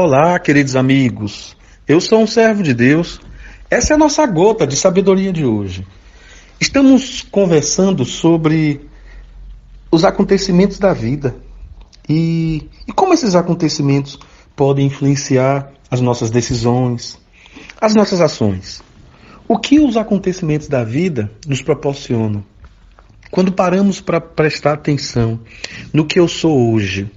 Olá, queridos amigos. Eu sou um servo de Deus. Essa é a nossa gota de sabedoria de hoje. Estamos conversando sobre os acontecimentos da vida e como esses acontecimentos podem influenciar as nossas decisões, as nossas ações. O que os acontecimentos da vida nos proporcionam? Quando paramos para prestar atenção no que eu sou hoje,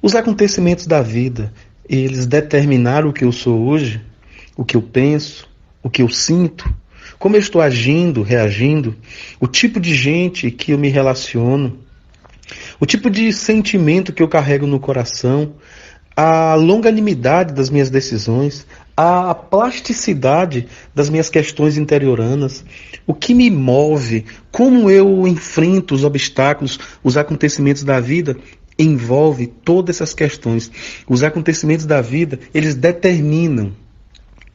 os acontecimentos da vida, eles determinaram o que eu sou hoje, o que eu penso, o que eu sinto, como eu estou agindo, reagindo, o tipo de gente que eu me relaciono, o tipo de sentimento que eu carrego no coração, a longanimidade das minhas decisões, a plasticidade das minhas questões interioranas, o que me move, como eu enfrento os obstáculos, os acontecimentos da vida, envolve todas essas questões. Os acontecimentos da vida, eles determinam,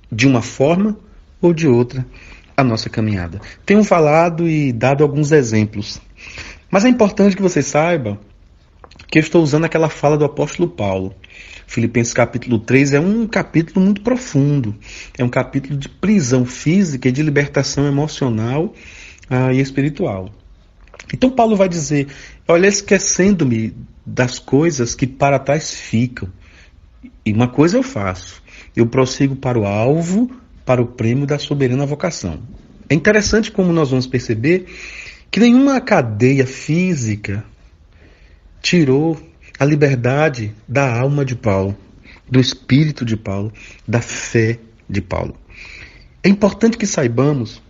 de uma forma ou de outra, a nossa caminhada. Tenho falado e dado alguns exemplos, mas é importante que você saiba que eu estou usando aquela fala do apóstolo Paulo. Filipenses capítulo 3 é um capítulo muito profundo. É um capítulo de prisão física e de libertação emocional e espiritual. Então Paulo vai dizer: olha, esquecendo-me das coisas que para trás ficam. E uma coisa eu faço: eu prossigo para o alvo, para o prêmio da soberana vocação. É interessante como nós vamos perceber que nenhuma cadeia física tirou a liberdade da alma de Paulo, do espírito de Paulo, da fé de Paulo. É importante que saibamos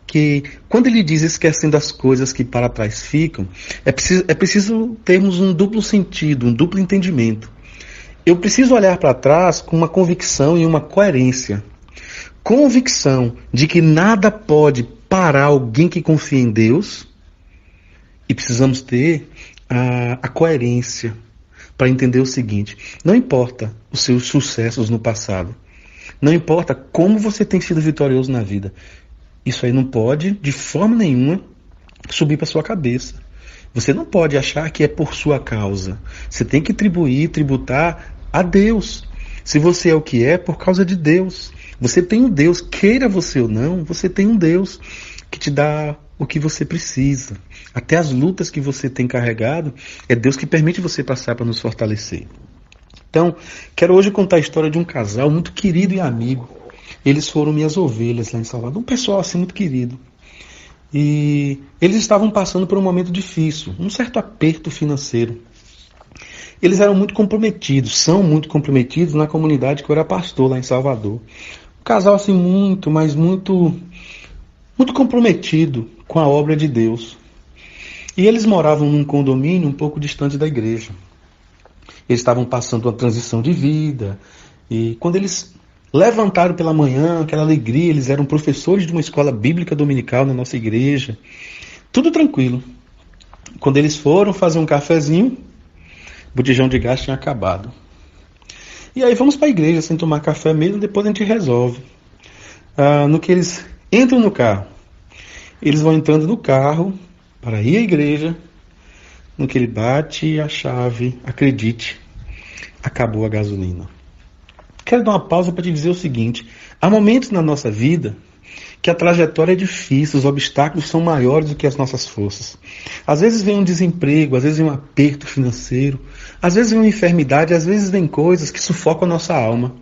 que quando ele diz esquecendo as coisas que para trás ficam, é preciso termos um duplo sentido, um duplo entendimento. Eu preciso olhar para trás com uma convicção e uma coerência. Convicção de que nada pode parar alguém que confia em Deus, e precisamos ter a coerência para entender o seguinte: não importa os seus sucessos no passado, não importa como você tem sido vitorioso na vida, isso aí não pode, de forma nenhuma, subir para sua cabeça. Você não pode achar que é por sua causa. Você tem que tributar a Deus. Se você é o que é, por causa de Deus. Você tem um Deus, queira você ou não, você tem um Deus que te dá o que você precisa. Até as lutas que você tem carregado, é Deus que permite você passar para nos fortalecer. Então, quero hoje contar a história de um casal muito querido e amigo. Eles foram minhas ovelhas lá em Salvador, um pessoal assim muito querido. E eles estavam passando por um momento difícil, um certo aperto financeiro. Eles eram muito comprometidos, são muito comprometidos na comunidade que eu era pastor lá em Salvador. Um casal assim muito comprometido com a obra de Deus. E eles moravam num condomínio um pouco distante da igreja. Eles estavam passando uma transição de vida. E quando eles levantaram pela manhã, aquela alegria, eles eram professores de uma escola bíblica dominical na nossa igreja. Tudo tranquilo. Quando eles foram fazer um cafezinho, o botijão de gás tinha acabado. E aí vamos para a igreja sem tomar café mesmo, depois a gente resolve. No que eles entram no carro, eles vão entrando no carro para ir à igreja. No que ele bate a chave, acredite, acabou a gasolina. Quero dar uma pausa para te dizer o seguinte: há momentos na nossa vida que a trajetória é difícil, os obstáculos são maiores do que as nossas forças. Às vezes vem um desemprego, às vezes vem um aperto financeiro, às vezes vem uma enfermidade, às vezes vem coisas que sufocam a nossa alma.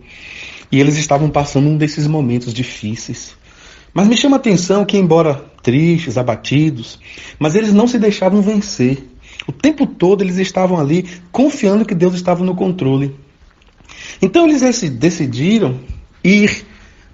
E eles estavam passando um desses momentos difíceis. Mas me chama a atenção que, embora tristes, abatidos, mas eles não se deixavam vencer. O tempo todo eles estavam ali confiando que Deus estava no controle. Então eles decidiram ir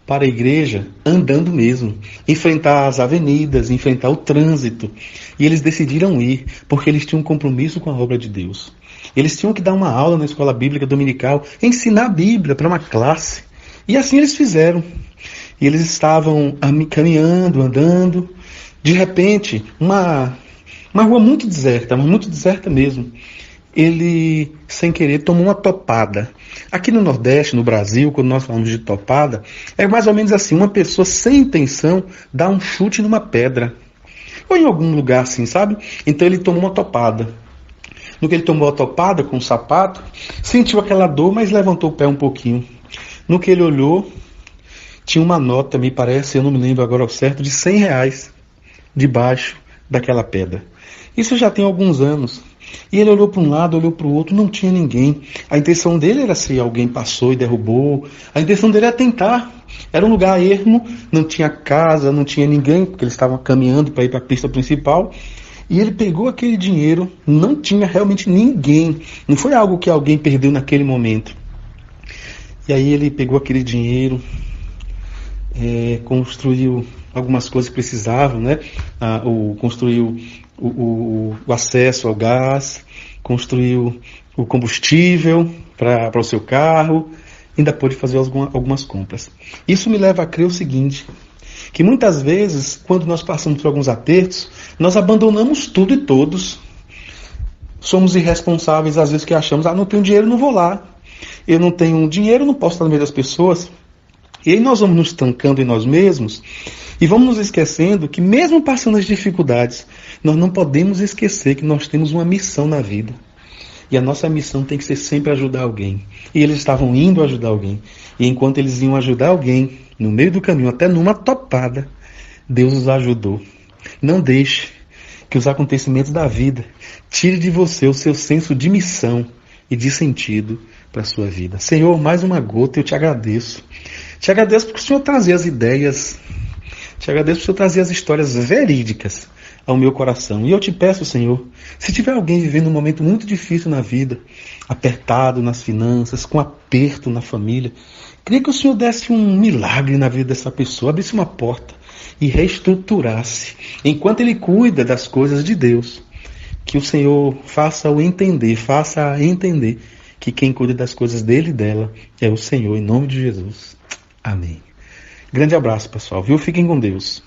para a igreja andando mesmo, enfrentar as avenidas, enfrentar o trânsito. E eles decidiram ir porque eles tinham um compromisso com a obra de Deus. Eles tinham que dar uma aula na escola bíblica dominical, ensinar a Bíblia para uma classe. E assim eles fizeram. E eles estavam caminhando, andando. De repente, uma rua muito deserta, mas muito deserta mesmo. Ele, sem querer, tomou uma topada. Aqui no Nordeste, no Brasil, quando nós falamos de topada, é mais ou menos assim: uma pessoa sem intenção dá um chute numa pedra. Ou em algum lugar assim, sabe? Então ele tomou uma topada. No que ele tomou a topada com o sapato, sentiu aquela dor, mas levantou o pé um pouquinho. No que ele olhou, tinha uma nota, me parece, eu não me lembro agora ao certo, de R$ 100 debaixo daquela pedra. Isso já tem alguns anos. E ele olhou para um lado, olhou para o outro, não tinha ninguém. A intenção dele era se alguém passou e derrubou. A intenção dele era tentar. Era um lugar ermo, não tinha casa, não tinha ninguém, porque eles estavam caminhando para ir para a pista principal. E ele pegou aquele dinheiro, não tinha realmente ninguém. Não foi algo que alguém perdeu naquele momento. E aí ele pegou aquele dinheiro, construiu algumas coisas que precisavam, né? Construiu o acesso ao gás, construiu o combustível para o seu carro, ainda pôde fazer algumas compras. Isso me leva a crer o seguinte, que muitas vezes, quando nós passamos por alguns apertos, nós abandonamos tudo e todos. Somos irresponsáveis, às vezes, que achamos, não tenho dinheiro, não vou lá. Eu não tenho dinheiro, não posso estar no meio das pessoas. E aí nós vamos nos estancando em nós mesmos e vamos nos esquecendo que mesmo passando as dificuldades, nós não podemos esquecer que nós temos uma missão na vida. E a nossa missão tem que ser sempre ajudar alguém. E eles estavam indo ajudar alguém. E enquanto eles iam ajudar alguém, no meio do caminho, até numa topada, Deus os ajudou. Não deixe que os acontecimentos da vida tire de você o seu senso de missão e de sentido para a sua vida. Senhor, mais uma gota, eu te agradeço. Te agradeço porque o Senhor trazia as ideias, te agradeço porque o Senhor trazia as histórias verídicas ao meu coração. E eu te peço, Senhor, se tiver alguém vivendo um momento muito difícil na vida, apertado nas finanças, com aperto na família, queria que o Senhor desse um milagre na vida dessa pessoa, abrisse uma porta e reestruturasse, enquanto ele cuida das coisas de Deus, que o Senhor faça entender que quem cuida das coisas dele e dela é o Senhor, em nome de Jesus. Amém. Grande abraço, pessoal, viu? Fiquem com Deus.